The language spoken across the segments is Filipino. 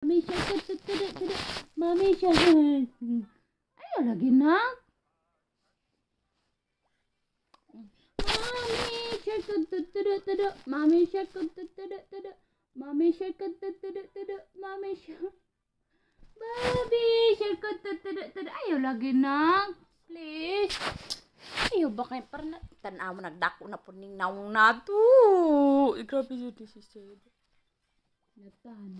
Mami shark, mami shark. Ayaw lagi na. Mami shark, mami shark, mami shark, mami shark. Baby shark, ayaw lagi na. Please. Ayaw ba kayo parang tanaw mo nagdako na po ning naong na to. Grabe yun this is sad. Nagtahan.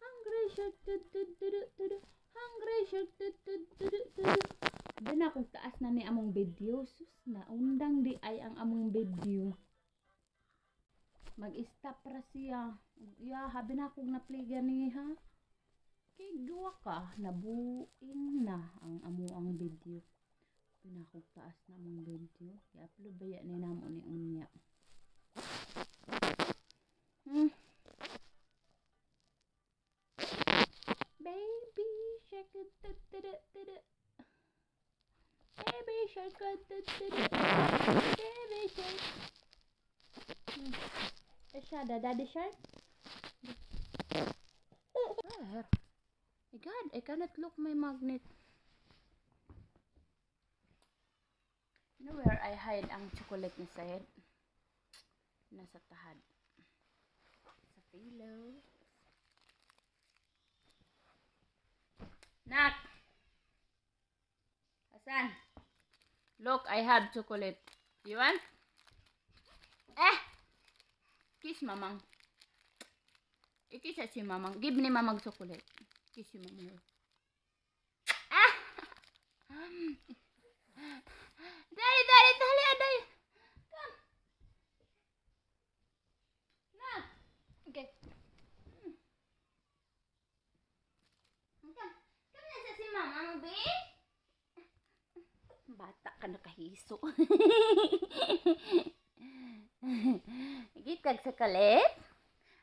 Hungry shark, hungry shark, Ba na kung taas na ni among video. Sus na, undang di ay ang among video. Mag-stop ra siya. Ya, habi na akong na-play gani ha. Kay gawa ka, nabuing na ang ang video. Habi na akong taas na among video. I-upload ba yan ni namo ni unya. Baby shark, baby shark, baby shark. Daddy shark. Where? My God, I cannot look my magnet. You know where I hide ang chocolate ni Sayed? Nasa tahad. Sa pillow. Nak! Hasan! Look, I have chocolate. You want? Kiss mamang. I-kiss si mamang. Give ni mamang chocolate. Kiss si mamang. Dali, aday. Come. Na. Okay. Come na sa si mamang, be. Bata ka nakahiso. Gitag sa kalit.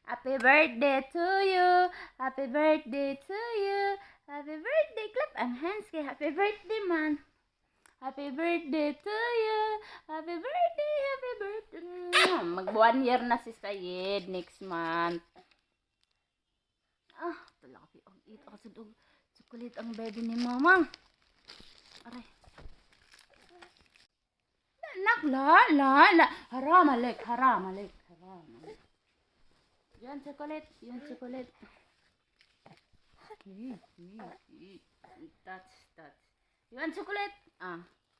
Happy birthday to you. Happy birthday to you. Happy birthday. Clap ang hands kay happy birthday man. Happy birthday to you. Happy birthday. Happy birthday. Mag 1 year na si Sayed next month. Talaga ang eat ako sa dog. Chocolate ang baby ni mama. Aray. Nak, la. Haram alik. Yan chocolate. Touch. You want chocolate?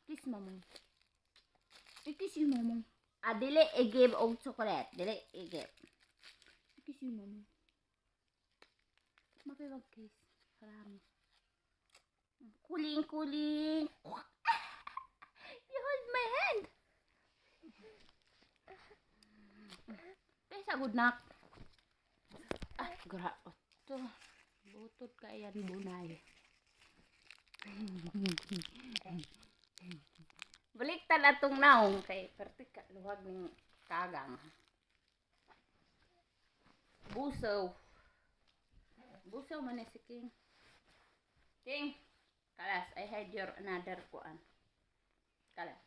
Kiss mamong. I-kiss yung mamong. Dili i-give og chocolate. Dili i-give. I-kiss yung mamong. Mapay kiss. Harami. Kuling. You hold my hand. Pesa good nak. Gra. Ito. Butod ka yan bunay. Baliktad atong naong kay pertika luwag ng kagang. Busaw man si King. Kalas, I had your another kuan. Kalas.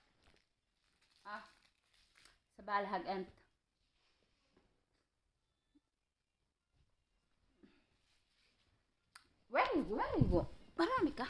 Sa balhag ant. Where you go? Marami ka.